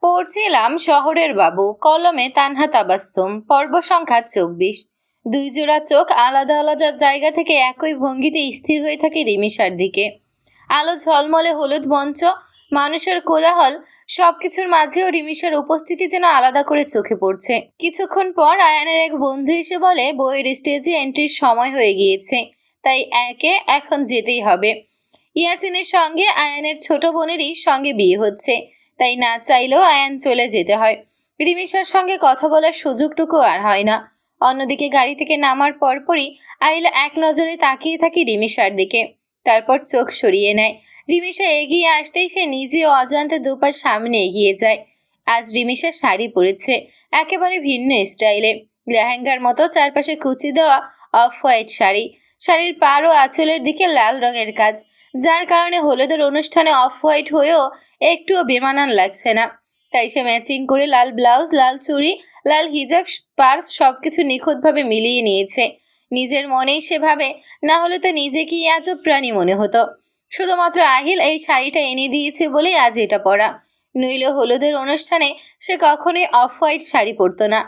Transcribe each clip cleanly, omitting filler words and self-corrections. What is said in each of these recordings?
পড়ছিলাম শহরের বাবু, কলমে তানহা তাবাস্সুম, পর্ব সংখ্যা ২৪। দুই জোড়া চোখ আলাদা আলাদা জায়গা থেকে একই ভঙ্গিতে স্থির হয়ে থাকে রিমিশার দিকে। আলো ঝলমলে হলুদ মঞ্চ, মানুষের কোলাহল, সবকিছুর মাঝেও রিমিশার উপস্থিতি যেন আলাদা করে চোখে পড়ছে। কিছুক্ষণ পর আয়ানের এক বন্ধু এসে বলে বইয়ের স্টেজে এন্ট্রির সময় হয়ে গিয়েছে, তাই একে এখন যেতেই হবে। ইয়াসিনের সঙ্গে আয়ানের ছোট বোনেরই সঙ্গে বিয়ে হচ্ছে, তাই না চাইলেও আয়ান চলে যেতে হয়। রিমিশার সঙ্গে কথা বলার সুযোগটুকু আর হয় না। অন্যদিকে গাড়ি থেকে নামার পরপরই আইলা এক নজরে তাকিয়ে থাকে রিমিশার দিকে, তারপর চোখ সরিয়ে নেয়। রিমিশা এগিয়ে আসতেই সে নিজে অজান্তে দুপার সামনে এগিয়ে যায়। আজ রিমিশা শাড়ি পরেছে, একেবারে ভিন্ন স্টাইলে, লেহেঙ্গার মতো চারপাশে কুচি দেওয়া অফ হোয়াইট শাড়ি। শাড়ির পাড় ও আঁচলের দিকে লাল রঙের কাজ, যার কারণে হলুদের অনুষ্ঠানে অফ হোয়াইট হয়েও একটুও বেমানান লাগছে না। তাই সে ম্যাচিং করে লাল ব্লাউজ, লাল চুড়ি, লাল হিজাব, পার্স সবকিছু নিখুঁতভাবে মিলিয়ে নিয়েছে। নিজের মনেই সে ভাবে, না হলে তো নিজেকেই আজব প্রাণী মনে হতো। শুধুমাত্র আহিল এই শাড়িটা এনে দিয়েছে বলেই আজ এটা পরা, নইলে হলুদের অনুষ্ঠানে সে কখনোই অফ হোয়াইট শাড়ি পরতো না।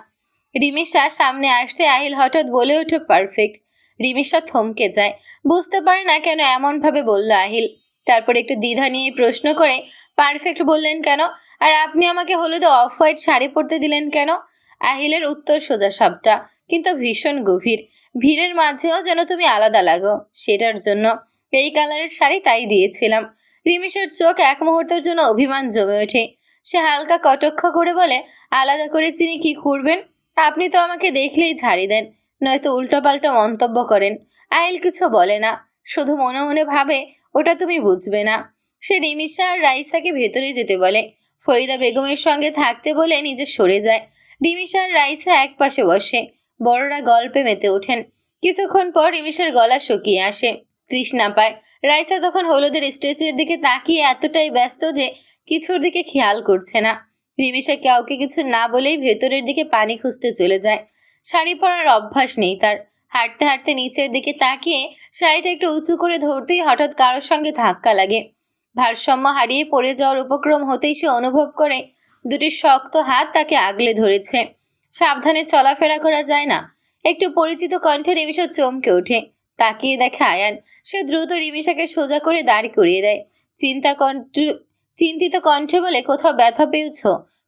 রিমিশা সামনে আসতে আহিল হঠাৎ বলে ওঠে, পারফেক্ট। রিমিশা থমকে যায়, বুঝতে পারে না কেন এমনভাবে বলল আহিল। তারপর একটু দ্বিধা নিয়ে প্রশ্ন করে, পারফেক্ট বললেন কেন? আর আপনি আমাকে হলুদে অফ হোয়াইট শাড়ি পরতে দিলেন কেন? আহিলের উত্তর সোজা সাপটা, কিন্তু ভীষণ গভীর। ভিড়ের মাঝেও যেন তুমি আলাদা লাগো, সেটার জন্য এই কালারের শাড়ি তাই দিয়েছিলাম। রিমিশার চোখ এক মুহূর্তের জন্য অভিমান জমে ওঠে। সে হালকা কটাক্ষ করে বলে, আলাদা করে চিনি কি করবেন? আপনি তো আমাকে দেখলেই ঝাড়ি দেন, নয়তো উল্টোপাল্টা মন্তব্য করেন। আহিল কিছু বলে না, শুধু মনে মনে ভাবে, ওটা তুমি বুঝবে না। সে রিমিশা আর রাইসাকে ভেতরে যেতে বলে, ফরিদা বেগমের সঙ্গে থাকতে বলে নিজে সরে যায়। রিমিশা আর রাইসা এক পাশে বসে, বড়রা গল্পে মেতে ওঠেন। কিছুক্ষণ পর রিমিশার গলা শুকিয়ে আসে, তৃষ্ণা পায়। রাইসা তখন হলুদের স্টেজের দিকে তাকিয়ে এতটাই ব্যস্ত যে কিছুর দিকে খেয়াল করছে না। রিমিশা কাউকে কিছু না বলেই ভেতরের দিকে পানি খুঁজতে চলে যায়। শাড়ি পরার অভ্যাস নেই তার। হাঁটতে হাঁটতে নিচের দিকে তাকিয়ে শাড়িটা একটু উঁচু করে ধরতেই হঠাৎ কারোর সঙ্গে ধাক্কা লাগে। ভারসাম্য হারিয়ে পড়ে যাওয়ার উপক্রম হতেই সে অনুভব করে দুটি শক্ত হাত তাকে আগলে ধরেছে। সাবধানে চলাফেরা করা যায় না। একটু পরিচিত কণ্ঠে রিমিশা চমকে ওঠে, তাকিয়ে দেখে আয়ান। সে দ্রুত রিমিশাকে সোজা করে দাঁড় করিয়ে দেয়। চিন্তিত কণ্ঠে বলে, কোথাও ব্যথা পেয়েছ?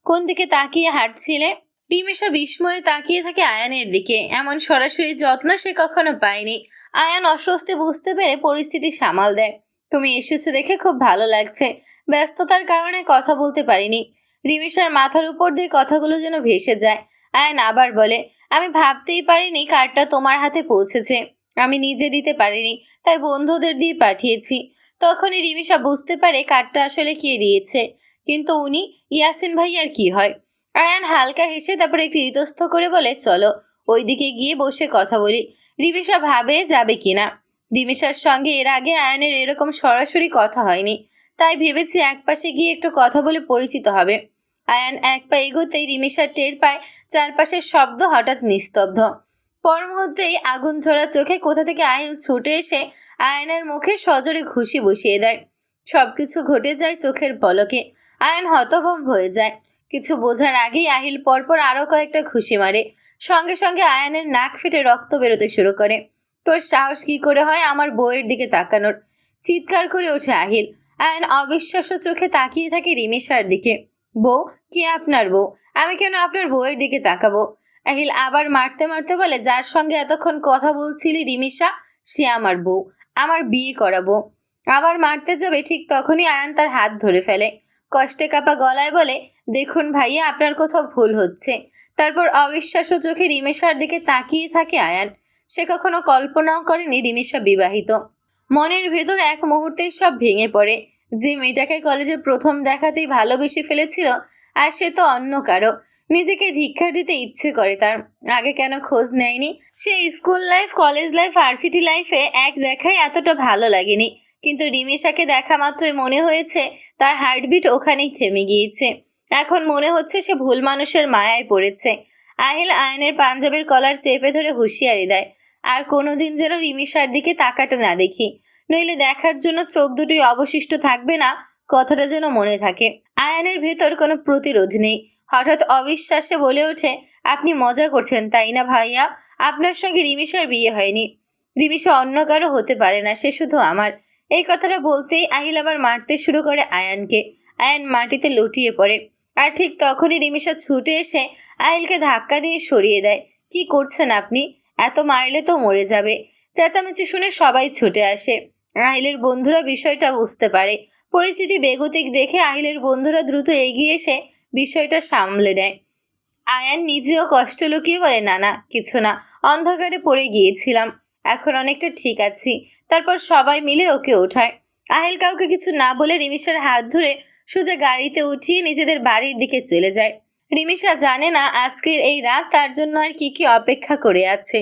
কোন দিকে তাকিয়ে হাঁটছিলে? রিমিশা বিস্ময়ে তাকিয়ে থাকে আয়ানের দিকে। এমন সরাসরি যত্ন সে কখনো পায়নি। আয়ান অস্বস্তি বুঝতে পেরে পরিস্থিতি সামাল দেয়। তুমি এসেছো দেখে খুব ভালো লাগছে, ব্যস্ততার কারণে কথা বলতে পারিনি। রিমিশার মাথার উপর দিয়ে কথাগুলো যেন ভেসে যায়। আয়ান আবার বলে, আমি ভাবতেই পারিনি কার্ডটা তোমার হাতে পৌঁছেছে। আমি নিজে দিতে পারিনি, তাই বন্ধুদের দিয়ে পাঠিয়েছি। তখনই রিমিশা বুঝতে পারে কার্ডটা আসলে কে দিয়েছে। কিন্তু উনি, ইয়াসিন ভাইয়ার কি হয়? আয়ান হালকা হেসে তারপর একটু ইতস্ত করে বলে, চলো ওইদিকে গিয়ে বসে কথা বলি। রিমিশা ভাবে যাবে কিনা। রিমিশার সঙ্গে এর আগে আয়ানের এরকম সরাসরি কথা হয়নি, তাই ভেবেছি একপাশে গিয়ে একটু কথা বলে পরিচিত হবে। আয়ান এক পা এগোতেই রিমিশা টের পায় চারপাশের শব্দ হঠাৎ নিস্তব্ধ। পর মুহূর্তেই আগুন ঝরা চোখে কোথা থেকে আহিল ছুটে এসে আয়ানের মুখে সজোরে ঘুষি বসিয়ে দেয়। সবকিছু ঘটে যায় চোখের পলকে। আয়ান হতভম্ব হয়ে যায়। কিছু বোঝার আগেই আহিল পরপর আরো কয়েকটা ঘুষি মারে। সঙ্গে সঙ্গে আয়ানের নাক ফেটে রক্ত বেরোতে শুরু করে। তোর সাহস কি করে হয় আমার বউয়ের দিকে তাকানোর? চিৎকার করে ওঠে আহিল। আয়ান অবিশ্বাস্য চোখে তাকিয়ে থাকে রিমিশার দিকে। বউ? কে আপনার বউ? আমি কেন আপনার বউয়ের দিকে তাকাবো? আহিল আবার মারতে মারতে বলে, যার সঙ্গে এতক্ষণ কথা বলছিলি রিমিশা, সে আমার বউ, আমার বিয়ে করাবো। আবার মারতে যাবে ঠিক তখনই আয়ান তার হাত ধরে ফেলে। কষ্টে কাঁপা গলায় বলে, দেখুন ভাইয়া, আপনার কোথাও ভুল হচ্ছে। তারপর অবিশ্বাস্য চোখে রিমিশার দিকে তাকিয়ে থাকে আয়ান। সে কখনো কল্পনাও করেনি রিমিশা বিবাহিত। মনের ভেতর এক মুহূর্তেই সব ভেঙে পড়ে। যে মেয়েটাকে কলেজে প্রথম দেখাতেই ভালোবেসে ফেলেছিল, আর সে তো অন্য কারো। নিজেকে ধিক্কার দিতে ইচ্ছে করে তার। আগে কেন খোঁজ নেয়নি? সে school life, college life, varsity লাইফে এক দেখায় এতটা ভালো লাগেনি, কিন্তু রিমিশাকে দেখা মাত্রই মনে হয়েছে তার হার্টবিট ওখানেই থেমে গিয়েছে। এখন মনে হচ্ছে সে ভুল মানুষের মায়ায় পড়েছে। আহিল আয়নের পাঞ্জাবের কলার চেপে ধরে হুঁশিয়ারি দেয়, আর কোনোদিন যেন রিমিশার দিকে তাকাতে না দেখি, নইলে দেখার জন্য চোখ দুটোই অবশিষ্ট থাকবে না, কথাটা যেন মনে থাকে। আয়ানের ভেতর কোনো প্রতিরোধ নেই। হঠাৎ অবিশ্বাসে বলে ওঠে, আপনি মজা করছেন তাই না ভাইয়া? আপনার সঙ্গে রিমিশার বিয়ে হয়নি। রিমিশা অন্য কারো হতে পারে না, সে শুধু আমার। এই কথাটা বলতেই আহিল আবার মারতে শুরু করে আয়ানকে। আয়ান মাটিতে লুটিয়ে পড়ে। আর ঠিক তখনই রিমিশা ছুটে এসে আহিলকে ধাক্কা দিয়ে সরিয়ে দেয়। কি করছেন আপনি? এত মারলে তো মরে যাবে। চেঁচামেচি শুনে সবাই ছুটে আসে। আহিলের বন্ধুরা বিষয়টা বুঝতে পারে। পরিস্থিতি বেগতিক দেখে আহিলের বন্ধুরা দ্রুত এগিয়ে এসে বিষয়টা সামলে নেয়। আয়ান নিজেও কষ্ট লুকিয়ে বলে, না না, কিছু না, অন্ধকারে পড়ে গিয়েছিলাম, এখন অনেকটা ঠিক আছি। তারপর সবাই মিলে ওকে ওঠায়। আহিল কাউকে কিছু না বলে রিমিশার হাত ধরে সোজা গাড়িতে উঠিয়ে নিজেদের বাড়ির দিকে চলে যায়। রিমিশা জানে না আজকের এই রাত তার জন্য আর কি কি অপেক্ষা করে আছে।